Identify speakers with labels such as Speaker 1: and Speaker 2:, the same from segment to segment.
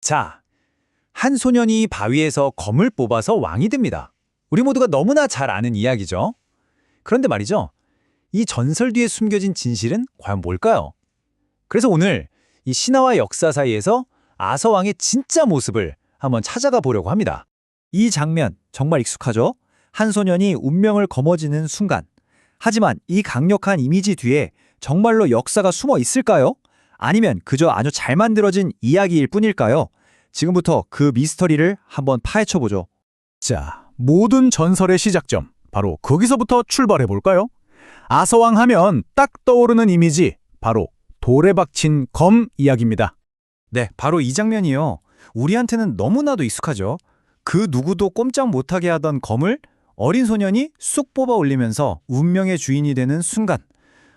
Speaker 1: 자, 한 소년이 바위에서 검을 뽑아서 왕이 됩니다. 우리 모두가 너무나 잘 아는 이야기죠. 그런데 말이죠. 이 전설 뒤에 숨겨진 진실은 과연 뭘까요? 그래서 오늘 이 신화와 역사 사이에서 아서왕의 진짜 모습을 한번 찾아가 보려고 합니다.
Speaker 2: 이 장면 정말 익숙하죠? 한 소년이 운명을 거머쥐는 순간. 하지만 이 강력한 이미지 뒤에 정말로 역사가 숨어 있을까요? 아니면 그저 아주 잘 만들어진 이야기일 뿐일까요? 지금부터 그 미스터리를 한번 파헤쳐보죠.
Speaker 3: 자, 모든 전설의 시작점, 바로 거기서부터 출발해볼까요? 아서왕 하면 딱 떠오르는 이미지, 바로 돌에 박힌 검 이야기입니다.
Speaker 2: 네, 바로 이 장면이요. 우리한테는 너무나도 익숙하죠. 그 누구도 꼼짝 못하게 하던 검을 어린 소년이 쑥 뽑아 올리면서 운명의 주인이 되는 순간.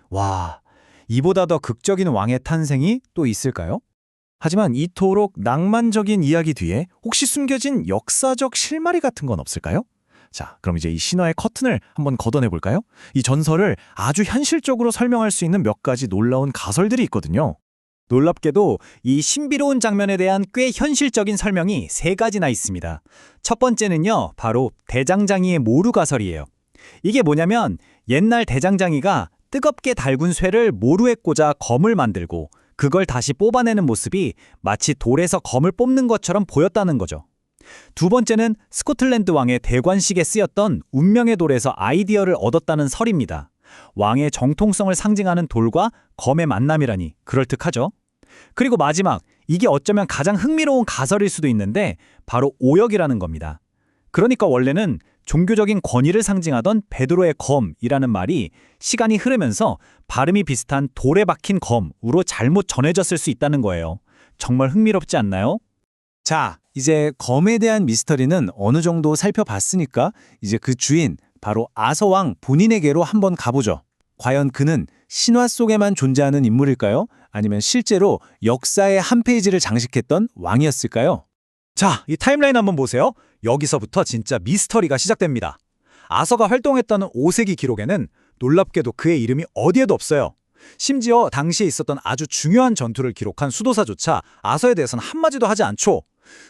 Speaker 2: 와, 이보다 더 극적인 왕의 탄생이 또 있을까요? 하지만 이토록 낭만적인 이야기 뒤에 혹시 숨겨진 역사적 실마리 같은 건 없을까요? 자, 그럼 이제 이 신화의 커튼을 한번 걷어내볼까요? 이 전설을 아주 현실적으로 설명할 수 있는 몇 가지 놀라운 가설들이 있거든요. 놀랍게도 이 신비로운 장면에 대한 꽤 현실적인 설명이 세 가지나 있습니다. 첫 번째는요, 바로 대장장이의 모루 가설이에요. 이게 뭐냐면 옛날 대장장이가 뜨겁게 달군 쇠를 모루에 꽂아 검을 만들고 그걸 다시 뽑아내는 모습이 마치 돌에서 검을 뽑는 것처럼 보였다는 거죠. 두 번째는 스코틀랜드 왕의 대관식에 쓰였던 운명의 돌에서 아이디어를 얻었다는 설입니다. 왕의 정통성을 상징하는 돌과 검의 만남이라니 그럴듯하죠. 그리고 마지막, 이게 어쩌면 가장 흥미로운 가설일 수도 있는데 바로 오역이라는 겁니다. 그러니까 원래는 종교적인 권위를 상징하던 베드로의 검이라는 말이 시간이 흐르면서 발음이 비슷한 돌에 박힌 검으로 잘못 전해졌을 수 있다는 거예요. 정말 흥미롭지 않나요?
Speaker 1: 자, 이제 검에 대한 미스터리는 어느 정도 살펴봤으니까 이제 그 주인, 바로 아서왕 본인에게로 한번 가보죠. 과연 그는 신화 속에만 존재하는 인물일까요? 아니면 실제로 역사의 한 페이지를 장식했던 왕이었을까요?
Speaker 2: 자, 이 타임라인 한번 보세요. 여기서부터 진짜 미스터리가 시작됩니다. 아서가 활동했다는 5세기 기록에는 놀랍게도 그의 이름이 어디에도 없어요. 심지어 당시에 있었던 아주 중요한 전투를 기록한 수도사조차 아서에 대해서는 한마디도 하지 않죠.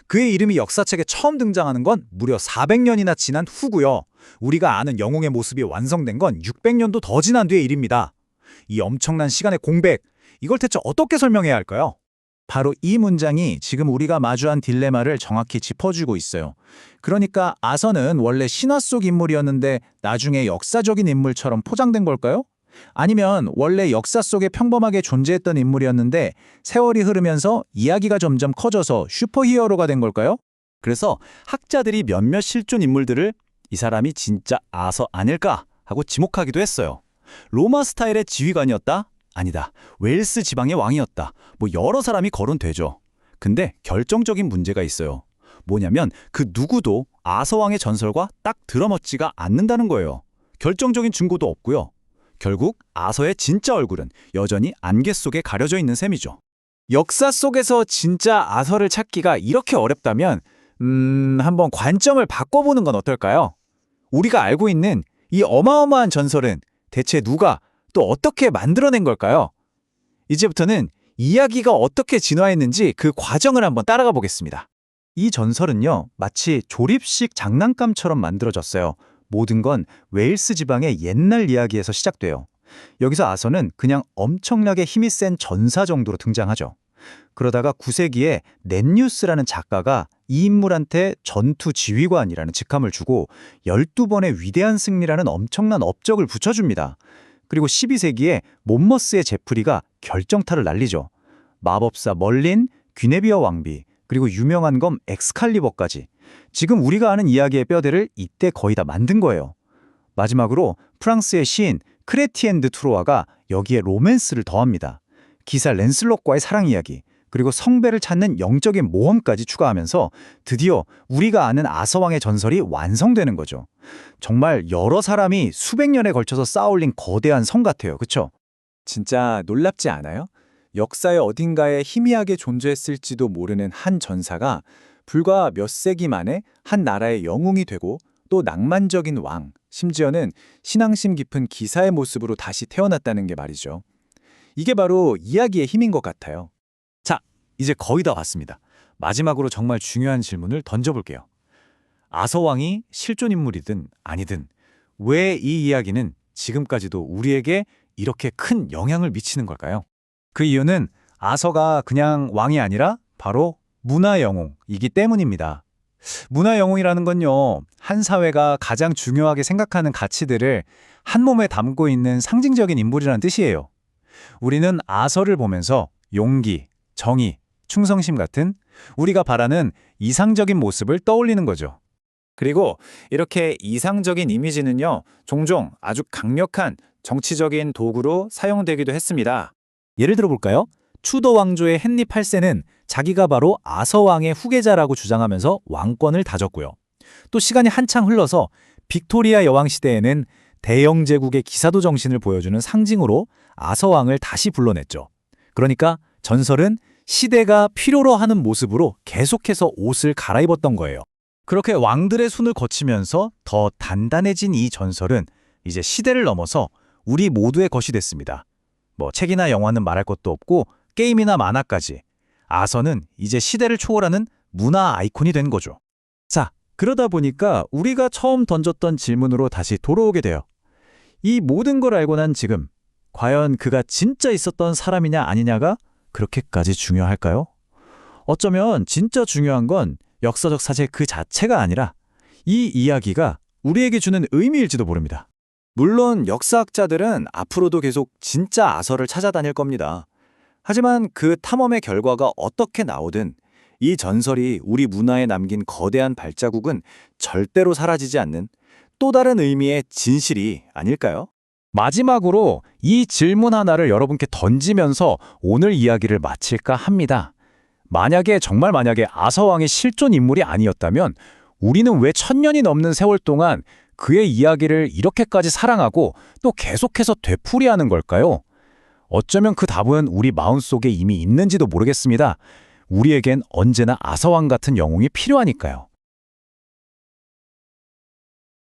Speaker 2: 그의 이름이 역사책에 처음 등장하는 건 무려 400년이나 지난 후고요. 우리가 아는 영웅의 모습이 완성된 건 600년도 더 지난 뒤의 일입니다. 이 엄청난 시간의 공백, 이걸 대체 어떻게 설명해야 할까요?
Speaker 1: 바로 이 문장이 지금 우리가 마주한 딜레마를 정확히 짚어주고 있어요. 그러니까 아서는 원래 신화 속 인물이었는데 나중에 역사적인 인물처럼 포장된 걸까요? 아니면 원래 역사 속에 평범하게 존재했던 인물이었는데 세월이 흐르면서 이야기가 점점 커져서 슈퍼히어로가 된 걸까요?
Speaker 2: 그래서 학자들이 몇몇 실존 인물들을 이 사람이 진짜 아서 아닐까 하고 지목하기도 했어요. 로마 스타일의 지휘관이었다? 아니다. 웨일스 지방의 왕이었다. 뭐 여러 사람이 거론되죠. 근데 결정적인 문제가 있어요. 뭐냐면 그 누구도 아서왕의 전설과 딱 들어맞지가 않는다는 거예요. 결정적인 증거도 없고요. 결국 아서의 진짜 얼굴은 여전히 안개 속에 가려져 있는 셈이죠.
Speaker 1: 역사 속에서 진짜 아서를 찾기가 이렇게 어렵다면 한번 관점을 바꿔보는 건 어떨까요? 우리가 알고 있는 이 어마어마한 전설은 대체 누가 또 어떻게 만들어낸 걸까요? 이제부터는 이야기가 어떻게 진화했는지 그 과정을 한번 따라가 보겠습니다.
Speaker 2: 이 전설은요, 마치 조립식 장난감처럼 만들어졌어요. 모든 건 웨일스 지방의 옛날 이야기에서 시작돼요. 여기서 아서는 그냥 엄청나게 힘이 센 전사 정도로 등장하죠. 그러다가 9세기에 넷뉴스라는 작가가 이 인물한테 전투 지휘관이라는 직함을 주고 12번의 위대한 승리라는 엄청난 업적을 붙여줍니다. 그리고 12세기에 몬머스의 제프리가 결정타를 날리죠. 마법사 멀린, 귀네비어 왕비, 그리고 유명한 검 엑스칼리버까지. 지금 우리가 아는 이야기의 뼈대를 이때 거의 다 만든 거예요. 마지막으로 프랑스의 시인 크레티엔 드 투로아가 여기에 로맨스를 더합니다. 기사 랜슬롯과의 사랑 이야기, 그리고 성배를 찾는 영적인 모험까지 추가하면서 드디어 우리가 아는 아서왕의 전설이 완성되는 거죠. 정말 여러 사람이 수백 년에 걸쳐서 쌓아올린 거대한 성 같아요. 그쵸?
Speaker 1: 진짜 놀랍지 않아요? 역사의 어딘가에 희미하게 존재했을지도 모르는 한 전사가 불과 몇 세기 만에 한 나라의 영웅이 되고 또 낭만적인 왕, 심지어는 신앙심 깊은 기사의 모습으로 다시 태어났다는 게 말이죠. 이게 바로 이야기의 힘인 것 같아요.
Speaker 2: 자, 이제 거의 다 왔습니다. 마지막으로 정말 중요한 질문을 던져볼게요. 아서왕이 실존 인물이든 아니든 왜 이 이야기는 지금까지도 우리에게 이렇게 큰 영향을 미치는 걸까요?
Speaker 3: 그 이유는 아서가 그냥 왕이 아니라 바로 문화 영웅이기 때문입니다. 문화 영웅이라는 건요, 한 사회가 가장 중요하게 생각하는 가치들을 한 몸에 담고 있는 상징적인 인물이라는 뜻이에요. 우리는 아서를 보면서 용기, 정의, 충성심 같은 우리가 바라는 이상적인 모습을 떠올리는 거죠.
Speaker 1: 그리고 이렇게 이상적인 이미지는요, 종종 아주 강력한 정치적인 도구로 사용되기도 했습니다.
Speaker 3: 예를 들어 볼까요? 투더 왕조의 헨리 8세는 자기가 바로 아서 왕의 후계자라고 주장하면서 왕권을 다졌고요. 또 시간이 한창 흘러서 빅토리아 여왕 시대에는 대영 제국의 기사도 정신을 보여주는 상징으로 아서 왕을 다시 불러냈죠. 그러니까 전설은 시대가 필요로 하는 모습으로 계속해서 옷을 갈아입었던 거예요. 그렇게 왕들의 손을 거치면서 더 단단해진 이 전설은 이제 시대를 넘어서 우리 모두의 것이 됐습니다. 뭐 책이나 영화는 말할 것도 없고 게임이나 만화까지. 아서는 이제 시대를 초월하는 문화 아이콘이 된 거죠. 자, 그러다 보니까 우리가 처음 던졌던 질문으로 다시 돌아오게 돼요. 이 모든 걸 알고 난 지금 과연 그가 진짜 있었던 사람이냐 아니냐가 그렇게까지 중요할까요? 어쩌면 진짜 중요한 건 역사적 사실 그 자체가 아니라 이 이야기가 우리에게 주는 의미일지도 모릅니다.
Speaker 1: 물론 역사학자들은 앞으로도 계속 진짜 아서를 찾아다닐 겁니다. 하지만 그 탐험의 결과가 어떻게 나오든 이 전설이 우리 문화에 남긴 거대한 발자국은 절대로 사라지지 않는 또 다른 의미의 진실이 아닐까요?
Speaker 3: 마지막으로 이 질문 하나를 여러분께 던지면서 오늘 이야기를 마칠까 합니다. 정말 만약에 아서왕이 실존 인물이 아니었다면 우리는 왜 1000년이 넘는 세월 동안 그의 이야기를 이렇게까지 사랑하고 또 계속해서 되풀이하는 걸까요? 어쩌면 그 답은 우리 마음속에 이미 있는지도 모르겠습니다. 우리에겐 언제나 아서왕 같은 영웅이 필요하니까요.